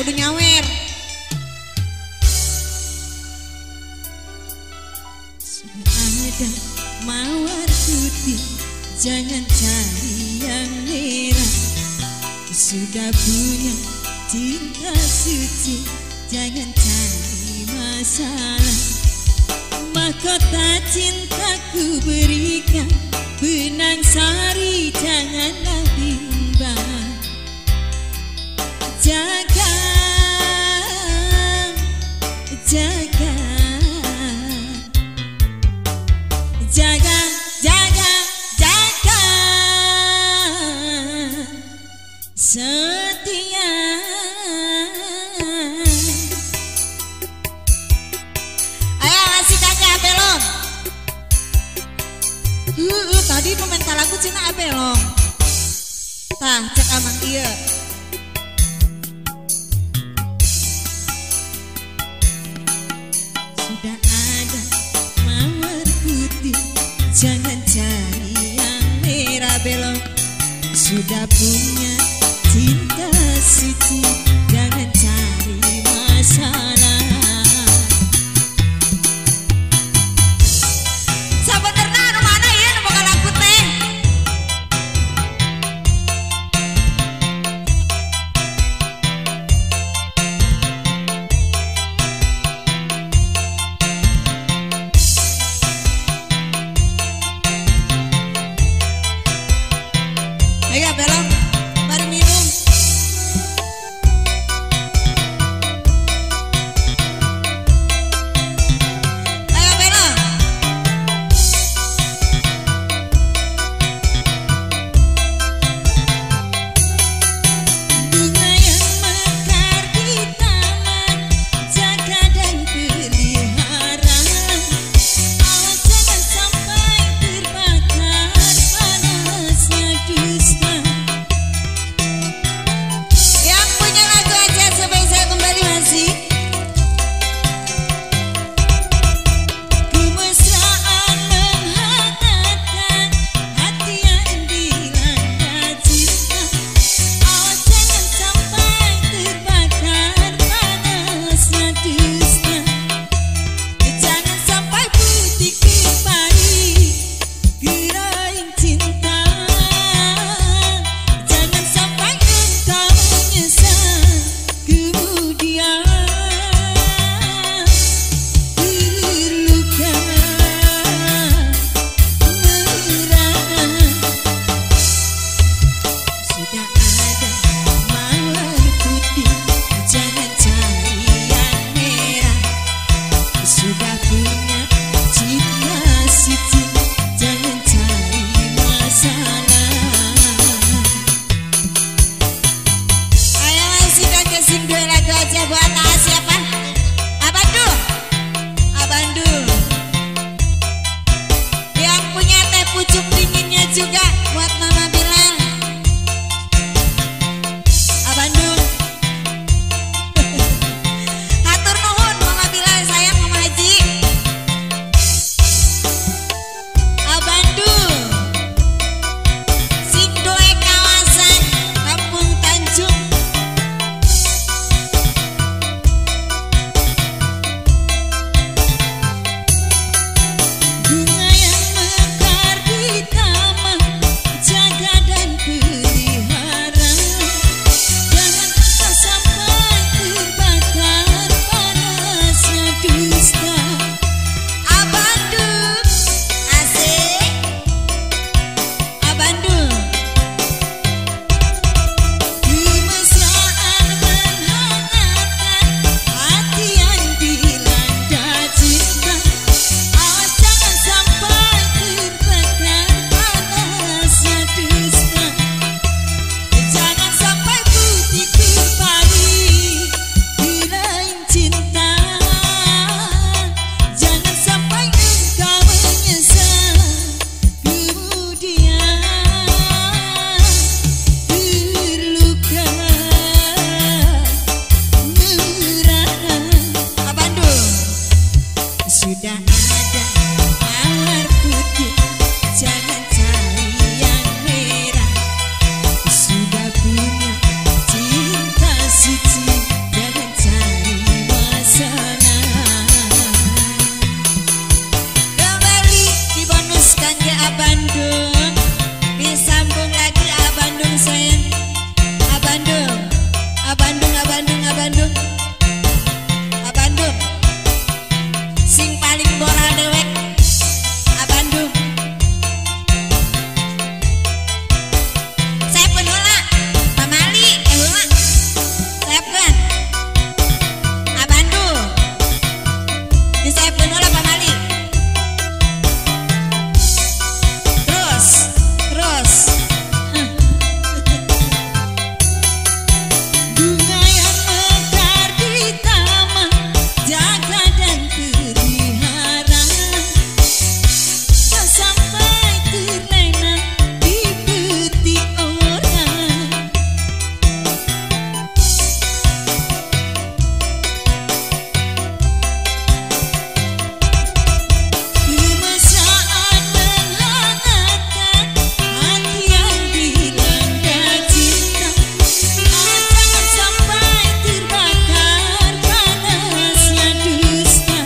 kudu nyawer. Ada mawar putih, jangan cari yang merah. Sudah punya cinta suci, jangan cari masalah. Mahkota cintaku berikan, benang sari janganlah bimbang. Jaga, jaga, jaga, jaga, jaga, setia. Ayo ngasih tanya belum? Tadi pemain lagu Cina belum? Tah cek aman iya. Sudah ada mawar putih, jangan cari yang merah belok. Sudah punya cinta suci, jangan cari masalah. Sabenerna anu mana ya nu bakal lagu teh? Ayo belok, mari minum. Bandung, disambung lagi Bandung sayang. Bandung, Bandung, Bandung, Bandung, Bandung, sing paling bola dewek, Bandung. Saya penula, pamali, hula, saya kan, Bandung, ini saya penula pamali. Terus. Bunga yang mekar di taman, jaga dan pelihara, tak sampai terlena di peti orang. Kemesraan menghangatkan hati yang dilanda cinta, jangan sampai terbakar panasnya dusta,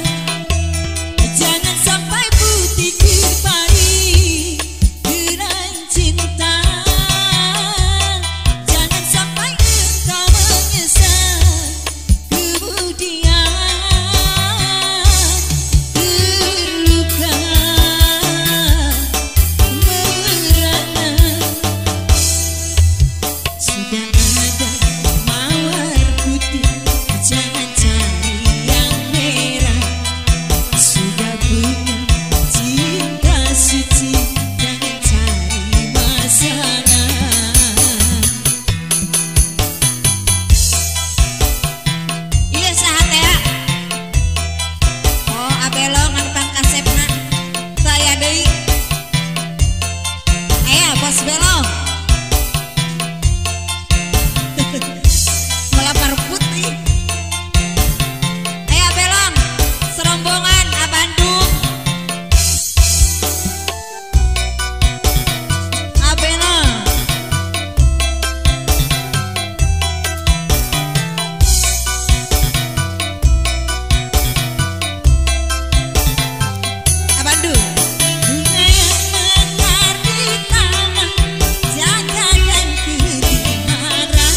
jangan sampai putih kembali gerai cinta, jangan sampai engkau menyesal kemudian terluka merana. Sudah ada mawar putih, jangan cari yang merah. Sudah punya cinta suci, jangan cari masalah. Iya sahat ya. Oh abelong ngantang kasepna saya deui. Aya bos belong. Melapar putih. Aya belong serombongan Bandung. Belong. Bandung. Bunga yang mekar di taman, jaga dan pelihara,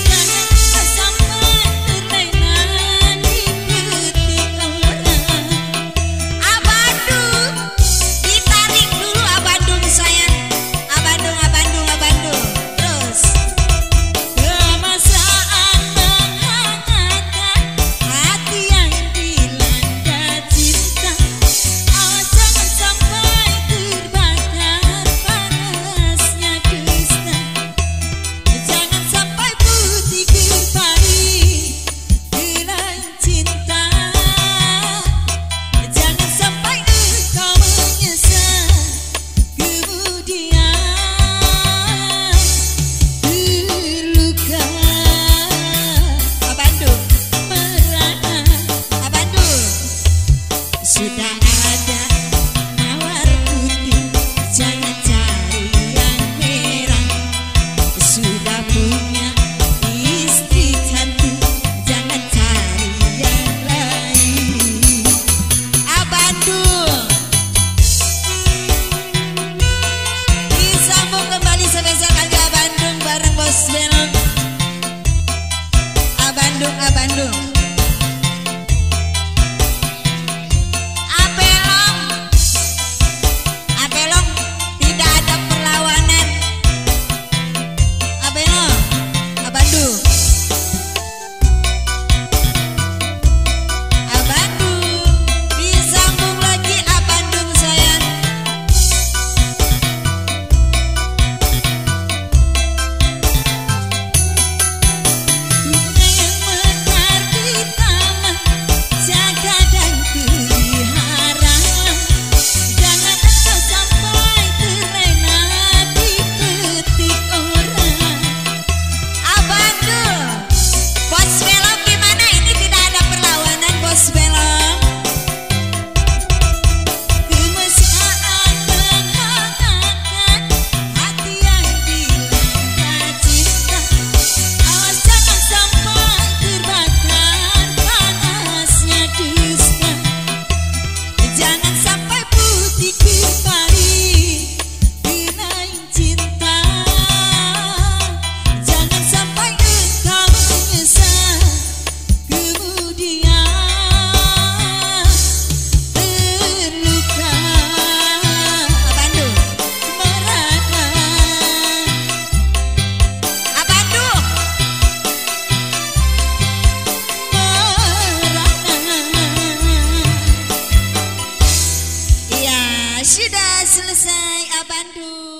jangan sampai terlena di peti orang. Bandung, ditarik dulu Bandung sayang. Bandung, Bandung, Bandung. Terus. Kemesraan menghangatkan hati yang dilanda cinta, jangan sampai terbakar panasnya dusta, jangan sampai putih kembali gerai cinta, jangan sampai engkau menyesal kemudian terluka. Bandung merana, Bandung. Sudah ada mawar putih, jangan cari yang merah. Sudah punya istri cantik, jangan cari yang lain. Bandung. Disambung kembali spesial kali Bandung bareng Bos Belong. Bandung, Bandung. Belong tidak ada perlawanan. Belong, Bandung. Bandung, disambung lagi Bandung sayang. Bunga yang mekar di sudah selesai Bandung.